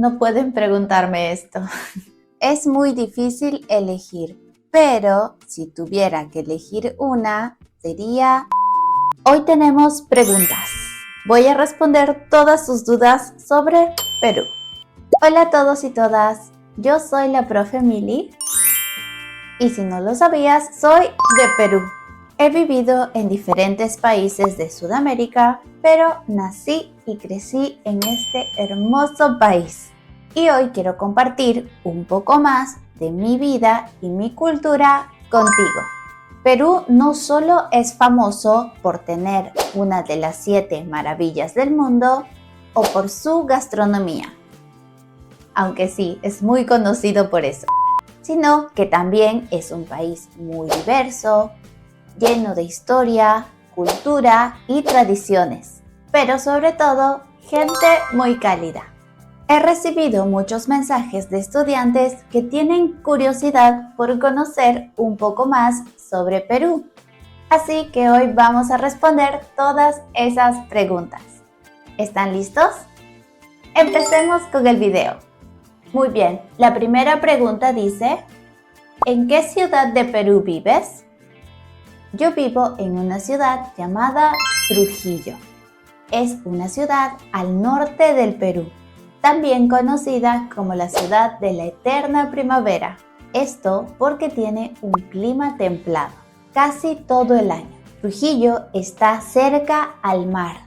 No pueden preguntarme esto. Es muy difícil elegir, pero si tuviera que elegir una, sería... Hoy tenemos preguntas. Voy a responder todas sus dudas sobre Perú. Hola a todos y todas, yo soy la profe Mili y si no lo sabías, soy de Perú. He vivido en diferentes países de Sudamérica, pero nací y crecí en este hermoso país. Y hoy quiero compartir un poco más de mi vida y mi cultura contigo. Perú no solo es famoso por tener una de las 7 maravillas del mundo o por su gastronomía, aunque sí, es muy conocido por eso, sino que también es un país muy diverso, lleno de historia, cultura y tradiciones, pero sobre todo, gente muy cálida. He recibido muchos mensajes de estudiantes que tienen curiosidad por conocer un poco más sobre Perú. Así que hoy vamos a responder todas esas preguntas. ¿Están listos? Empecemos con el video. Muy bien, la primera pregunta dice, ¿en qué ciudad de Perú vives? Yo vivo en una ciudad llamada Trujillo. Es una ciudad al norte del Perú, también conocida como la ciudad de la eterna primavera. Esto porque tiene un clima templado casi todo el año. Trujillo está cerca al mar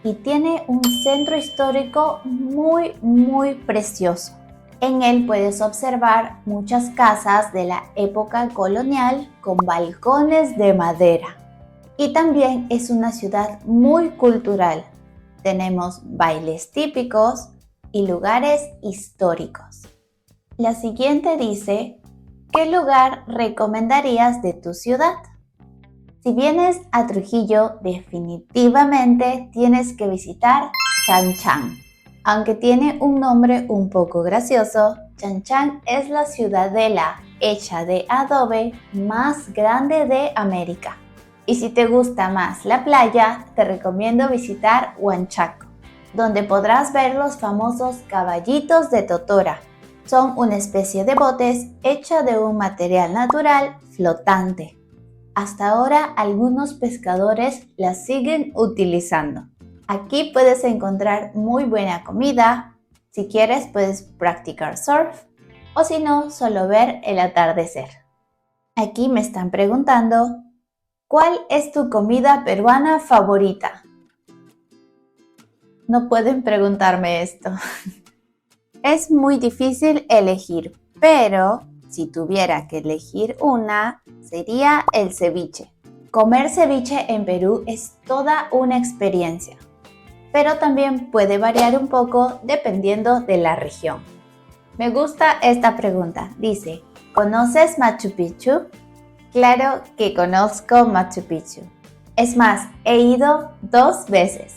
y tiene un centro histórico muy precioso. En él puedes observar muchas casas de la época colonial con balcones de madera. Y también es una ciudad muy cultural. Tenemos bailes típicos y lugares históricos. La siguiente dice, ¿qué lugar recomendarías de tu ciudad? Si vienes a Trujillo, definitivamente tienes que visitar Chan Chan. Aunque tiene un nombre un poco gracioso, Chan Chan es la ciudadela hecha de adobe más grande de América. Y si te gusta más la playa, te recomiendo visitar Huanchaco, donde podrás ver los famosos caballitos de totora. Son una especie de botes hecha de un material natural flotante. Hasta ahora algunos pescadores las siguen utilizando. Aquí puedes encontrar muy buena comida. Si quieres puedes practicar surf o si no, solo ver el atardecer. Aquí me están preguntando, ¿cuál es tu comida peruana favorita? No pueden preguntarme esto. Es muy difícil elegir, pero si tuviera que elegir una, sería el ceviche. Comer ceviche en Perú es toda una experiencia, pero también puede variar un poco dependiendo de la región. Me gusta esta pregunta. Dice, ¿conoces Machu Picchu? Claro que conozco Machu Picchu. Es más, he ido 2 veces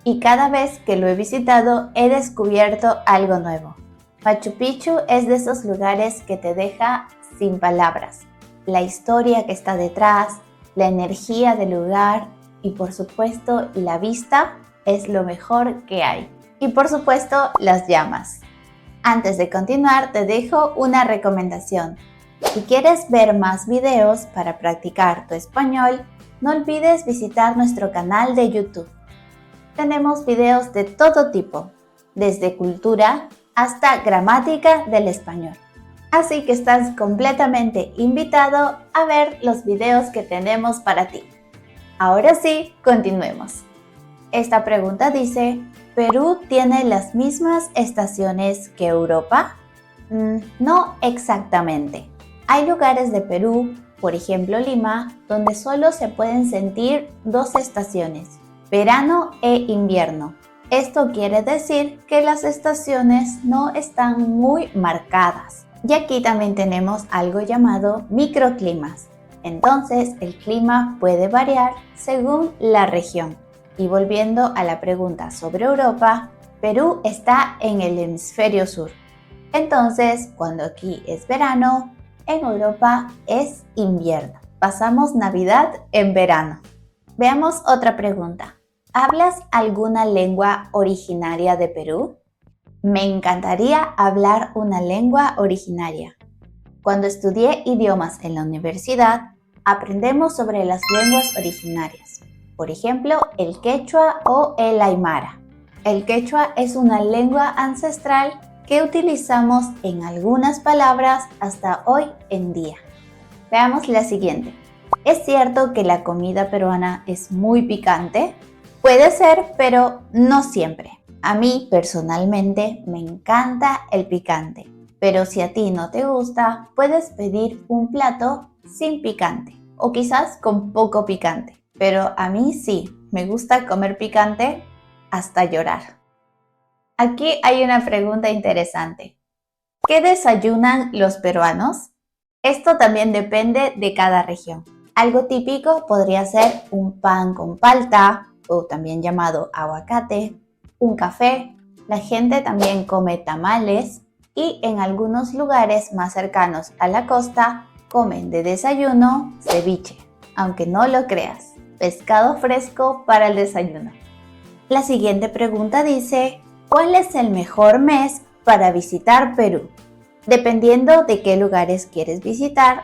y cada vez que lo he visitado he descubierto algo nuevo. Machu Picchu es de esos lugares que te deja sin palabras. La historia que está detrás, la energía del lugar y por supuesto la vista es lo mejor que hay. Y por supuesto las llamas. Antes de continuar te dejo una recomendación. Si quieres ver más videos para practicar tu español, no olvides visitar nuestro canal de YouTube. Tenemos videos de todo tipo, desde cultura hasta gramática del español. Así que estás completamente invitado a ver los videos que tenemos para ti. Ahora sí, continuemos. Esta pregunta dice, ¿Perú tiene las mismas estaciones que Europa? No exactamente. Hay lugares de Perú, por ejemplo Lima, donde solo se pueden sentir 2 estaciones, verano e invierno. Esto quiere decir que las estaciones no están muy marcadas. Y aquí también tenemos algo llamado microclimas. Entonces el clima puede variar según la región. Y volviendo a la pregunta sobre Europa, Perú está en el hemisferio sur. Entonces, cuando aquí es verano, en Europa es invierno. Pasamos Navidad en verano. Veamos otra pregunta. ¿Hablas alguna lengua originaria de Perú? Me encantaría hablar una lengua originaria. Cuando estudié idiomas en la universidad, aprendemos sobre las lenguas originarias. Por ejemplo, el quechua o el aymara. El quechua es una lengua ancestral que utilizamos en algunas palabras hasta hoy en día. Veamos la siguiente. ¿Es cierto que la comida peruana es muy picante? Puede ser, pero no siempre. A mí personalmente me encanta el picante, pero si a ti no te gusta, puedes pedir un plato sin picante o quizás con poco picante. Pero a mí sí, me gusta comer picante hasta llorar. Aquí hay una pregunta interesante. ¿Qué desayunan los peruanos? Esto también depende de cada región. Algo típico podría ser un pan con palta, o también llamado aguacate, un café. La gente también come tamales y en algunos lugares más cercanos a la costa comen de desayuno ceviche, aunque no lo creas, pescado fresco para el desayuno. La siguiente pregunta dice, ¿cuál es el mejor mes para visitar Perú? Dependiendo de qué lugares quieres visitar,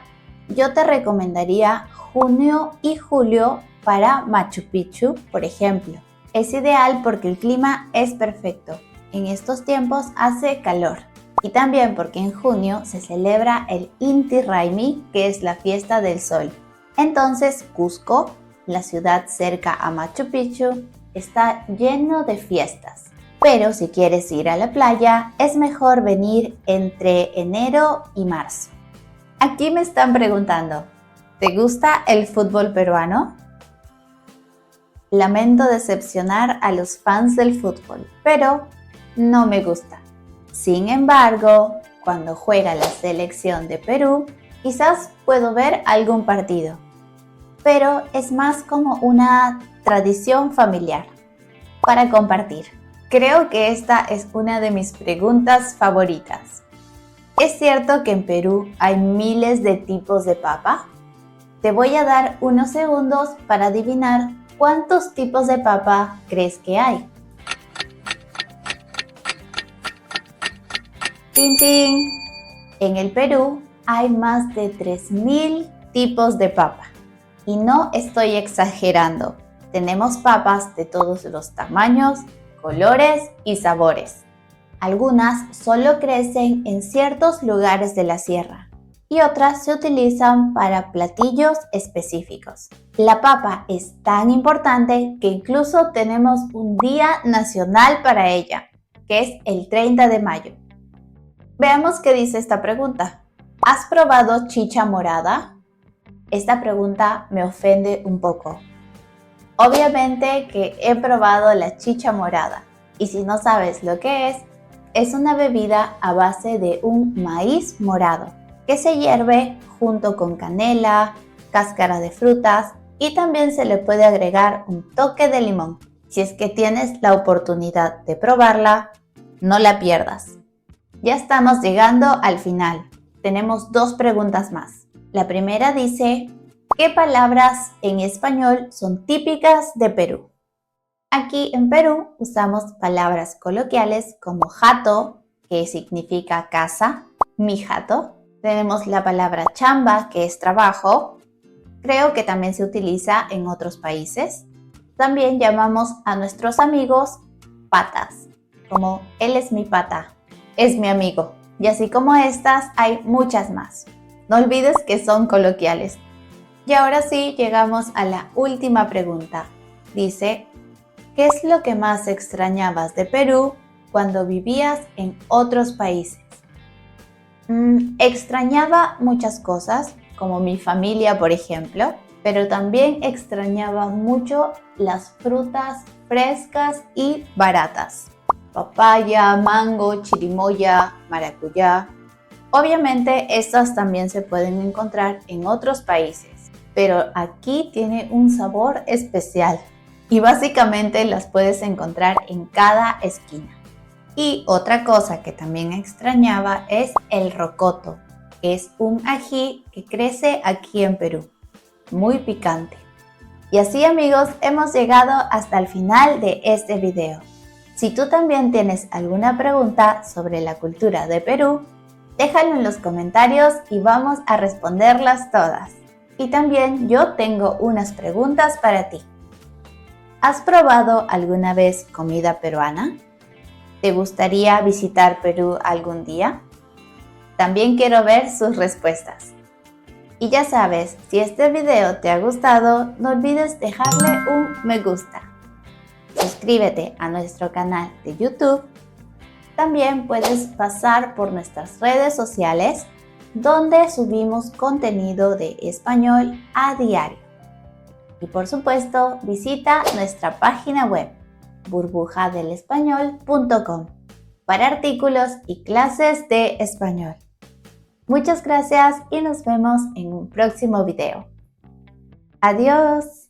yo te recomendaría junio y julio para Machu Picchu, por ejemplo. Es ideal porque el clima es perfecto. En estos tiempos hace calor. Y también porque en junio se celebra el Inti Raymi, que es la fiesta del sol. Entonces Cusco, la ciudad cerca a Machu Picchu, está lleno de fiestas. Pero si quieres ir a la playa, es mejor venir entre enero y marzo. Aquí me están preguntando, ¿te gusta el fútbol peruano? Lamento decepcionar a los fans del fútbol, pero no me gusta. Sin embargo, cuando juega la selección de Perú, quizás puedo ver algún partido. Pero es más como una tradición familiar para compartir. Creo que esta es una de mis preguntas favoritas. ¿Es cierto que en Perú hay miles de tipos de papa? Te voy a dar unos segundos para adivinar cuántos tipos de papa crees que hay. ¡Tin, tin! En el Perú hay más de 3.000 tipos de papa. Y no estoy exagerando. Tenemos papas de todos los tamaños, colores y sabores. Algunas solo crecen en ciertos lugares de la sierra y otras se utilizan para platillos específicos. La papa es tan importante que incluso tenemos un día nacional para ella, que es el 30 de mayo. Veamos qué dice esta pregunta. ¿Has probado chicha morada? Esta pregunta me ofende un poco. Obviamente que he probado la chicha morada y si no sabes lo que es una bebida a base de un maíz morado que se hierve junto con canela, cáscara de frutas y también se le puede agregar un toque de limón. Si es que tienes la oportunidad de probarla, no la pierdas. Ya estamos llegando al final. Tenemos 2 preguntas más. La primera dice, ¿qué palabras en español son típicas de Perú? Aquí en Perú usamos palabras coloquiales como jato, que significa casa, mi jato. Tenemos la palabra chamba, que es trabajo. Creo que también se utiliza en otros países. También llamamos a nuestros amigos patas, como él es mi pata, es mi amigo. Y así como estas, hay muchas más. No olvides que son coloquiales. Y ahora sí, llegamos a la última pregunta. Dice, ¿qué es lo que más extrañabas de Perú cuando vivías en otros países? Extrañaba muchas cosas, como mi familia, por ejemplo, pero también extrañaba mucho las frutas frescas y baratas. Papaya, mango, chirimoya, maracuyá. Obviamente estas también se pueden encontrar en otros países, pero aquí tiene un sabor especial y básicamente las puedes encontrar en cada esquina. Y otra cosa que también extrañaba es el rocoto, que es un ají que crece aquí en Perú, muy picante. Y así amigos, hemos llegado hasta el final de este video. Si tú también tienes alguna pregunta sobre la cultura de Perú, déjalo en los comentarios y vamos a responderlas todas. Y también yo tengo unas preguntas para ti. ¿Has probado alguna vez comida peruana? ¿Te gustaría visitar Perú algún día? También quiero ver sus respuestas. Y ya sabes, si este video te ha gustado, no olvides dejarle un me gusta. Suscríbete a nuestro canal de YouTube. También puedes pasar por nuestras redes sociales, donde subimos contenido de español a diario. Y por supuesto, visita nuestra página web burbujadelespañol.com para artículos y clases de español. Muchas gracias y nos vemos en un próximo video. Adiós.